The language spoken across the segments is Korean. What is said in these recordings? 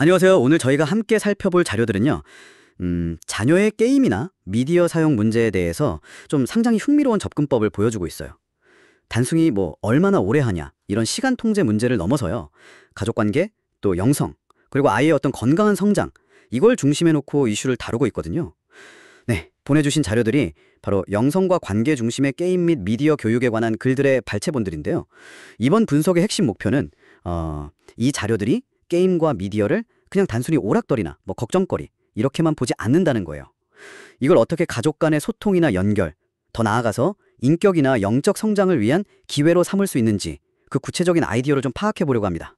안녕하세요. 오늘 저희가 함께 살펴볼 자료들은요. 자녀의 게임이나 미디어 사용 문제에 대해서 좀 상당히 흥미로운 접근법을 보여주고 있어요. 단순히 뭐 얼마나 오래 하냐 이런 시간 통제 문제를 넘어서요. 가족관계, 또 영성, 그리고 아이의 어떤 건강한 성장 이걸 중심에 놓고 이슈를 다루고 있거든요. 네, 보내주신 자료들이 바로 영성과 관계 중심의 게임 및 미디어 교육에 관한 글들의 발췌본들인데요. 이번 분석의 핵심 목표는 이 자료들이 게임과 미디어를 그냥 단순히 오락거리나 뭐 걱정거리 이렇게만 보지 않는다는 거예요. 이걸 어떻게 가족 간의 소통이나 연결, 더 나아가서 인격이나 영적 성장을 위한 기회로 삼을 수 있는지 그 구체적인 아이디어를 좀 파악해 보려고 합니다.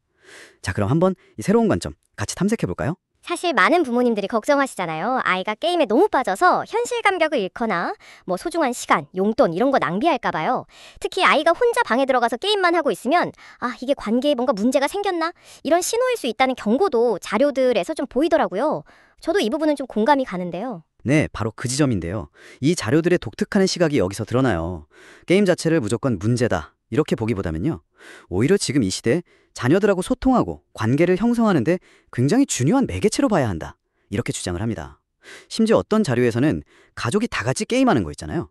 자, 그럼 한번 이 새로운 관점 같이 탐색해 볼까요? 사실 많은 부모님들이 걱정하시잖아요. 아이가 게임에 너무 빠져서 현실 감각을 잃거나 뭐 소중한 시간, 용돈 이런 거 낭비할까 봐요. 특히 아이가 혼자 방에 들어가서 게임만 하고 있으면 이게 관계에 뭔가 문제가 생겼나? 이런 신호일 수 있다는 경고도 자료들에서 좀 보이더라고요. 저도 이 부분은 좀 공감이 가는데요. 네, 바로 그 지점인데요. 이 자료들의 독특한 시각이 여기서 드러나요. 게임 자체를 무조건 문제다 이렇게 보기보다는요. 오히려 지금 이 시대에 자녀들하고 소통하고 관계를 형성하는데 굉장히 중요한 매개체로 봐야 한다. 이렇게 주장을 합니다. 심지어 어떤 자료에서는 가족이 다 같이 게임하는 거 있잖아요.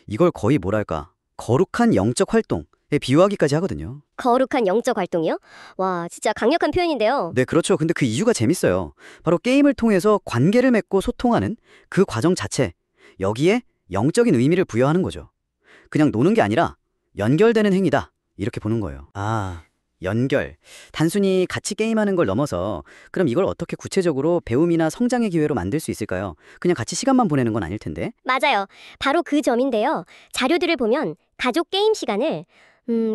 이걸 거의 뭐랄까 거룩한 영적 활동에 비유하기까지 하거든요. 거룩한 영적 활동이요? 와, 진짜 강력한 표현인데요. 네, 그렇죠. 근데 그 이유가 재밌어요. 바로 게임을 통해서 관계를 맺고 소통하는 그 과정 자체, 여기에 영적인 의미를 부여하는 거죠. 그냥 노는 게 아니라 연결되는 행위다. 이렇게 보는 거예요. 연결. 단순히 같이 게임하는 걸 넘어서 그럼 이걸 어떻게 구체적으로 배움이나 성장의 기회로 만들 수 있을까요? 그냥 같이 시간만 보내는 건 아닐 텐데. 맞아요. 바로 그 점인데요. 자료들을 보면 가족 게임 시간을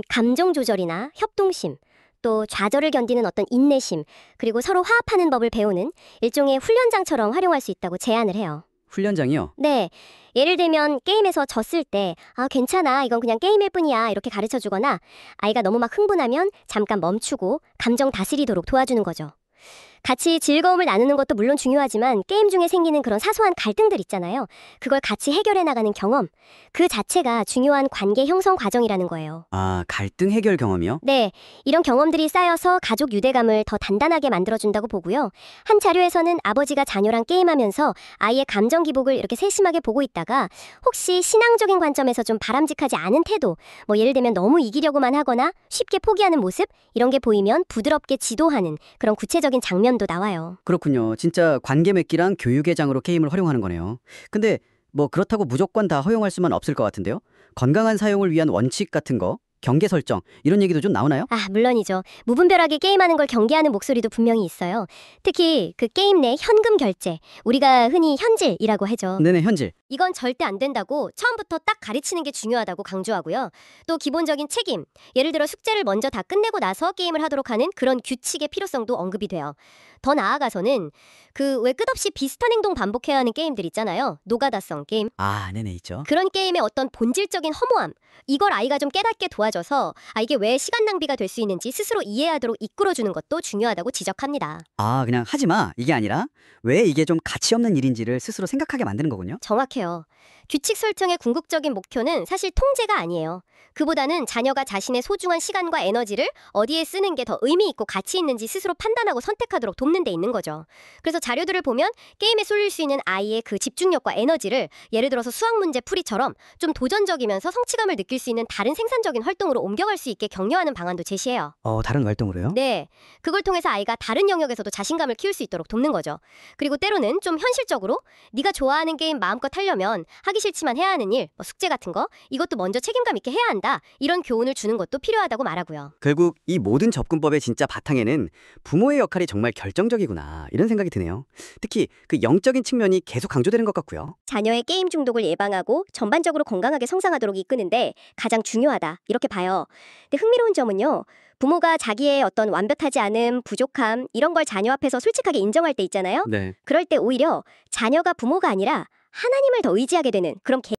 감정 조절이나 협동심, 또 좌절을 견디는 어떤 인내심, 그리고 서로 화합하는 법을 배우는 일종의 훈련장처럼 활용할 수 있다고 제안을 해요. 훈련장이요? 네. 예를 들면 게임에서 졌을 때 괜찮아. 이건 그냥 게임일 뿐이야. 이렇게 가르쳐 주거나 아이가 너무 막 흥분하면 잠깐 멈추고 감정 다스리도록 도와주는 거죠. 같이 즐거움을 나누는 것도 물론 중요하지만 게임 중에 생기는 그런 사소한 갈등들 있잖아요. 그걸 같이 해결해 나가는 경험. 그 자체가 중요한 관계 형성 과정이라는 거예요. 갈등 해결 경험이요? 네, 이런 경험들이 쌓여서 가족 유대감을 더 단단하게 만들어준다고 보고요. 한 자료에서는 아버지가 자녀랑 게임하면서 아이의 감정 기복을 이렇게 세심하게 보고 있다가 혹시 신앙적인 관점에서 좀 바람직하지 않은 태도, 뭐 예를 들면 너무 이기려고만 하거나 쉽게 포기하는 모습 이런 게 보이면 부드럽게 지도하는 그런 구체적인 장면도 나와요. 그렇군요. 진짜 관계 맺기랑 교육의 장으로 게임을 활용하는 거네요. 근데 뭐 그렇다고 무조건 다 허용할 수만 없을 것 같은데요. 건강한 사용을 위한 원칙 같은 거, 경계 설정 이런 얘기도 좀 나오나요? 물론이죠. 무분별하게 게임하는 걸 경계하는 목소리도 분명히 있어요. 특히 그 게임 내 현금 결제, 우리가 흔히 현질이라고 하죠. 네네, 현질. 이건 절대 안 된다고 처음부터 딱 가르치는 게 중요하다고 강조하고요. 또 기본적인 책임, 예를 들어 숙제를 먼저 다 끝내고 나서 게임을 하도록 하는 그런 규칙의 필요성도 언급이 돼요. 더 나아가서는 그 왜 끝없이 비슷한 행동 반복해야 하는 게임들 있잖아요. 노가다성 게임. 네네, 있죠. 그런 게임의 어떤 본질적인 허무함, 이걸 아이가 좀 깨닫게 도와줘서 이게 왜 시간 낭비가 될 수 있는지 스스로 이해하도록 이끌어주는 것도 중요하다고 지적합니다. 그냥 하지 마. 이게 아니라 왜 이게 좀 가치 없는 일인지를 스스로 생각하게 만드는 거군요. 정확해요. 규칙 설정의 궁극적인 목표는 사실 통제가 아니에요. 그보다는 자녀가 자신의 소중한 시간과 에너지를 어디에 쓰는 게 더 의미 있고 가치 있는지 스스로 판단하고 선택하도록 돕는 데 있는 거죠. 그래서 자료들을 보면 게임에 쏠릴 수 있는 아이의 그 집중력과 에너지를 예를 들어서 수학 문제 풀이처럼 좀 도전적이면서 성취감을 느낄 수 있는 다른 생산적인 활동으로 옮겨갈 수 있게 격려하는 방안도 제시해요. 다른 활동으로요? 네, 그걸 통해서 아이가 다른 영역에서도 자신감을 키울 수 있도록 돕는 거죠. 그리고 때로는 좀 현실적으로 네가 좋아하는 게임 마음껏 하려면 하기 싫지만 해야 하는 일, 뭐 숙제 같은 거 이것도 먼저 책임감 있게 해야 한다. 이런 교훈을 주는 것도 필요하다고 말하고요. 결국 이 모든 접근법의 진짜 바탕에는 부모의 역할이 정말 결정적이구나 이런 생각이 드네요. 특히 그 영적인 측면이 계속 강조되는 것 같고요. 자녀의 게임 중독을 예방하고 전반적으로 건강하게 성장하도록 이끄는데 가장 중요하다 이렇게 봐요. 근데 흥미로운 점은요. 부모가 자기의 어떤 완벽하지 않음, 부족함 이런 걸 자녀 앞에서 솔직하게 인정할 때 있잖아요. 네. 그럴 때 오히려 자녀가 부모가 아니라 하나님을 더 의지하게 되는 그런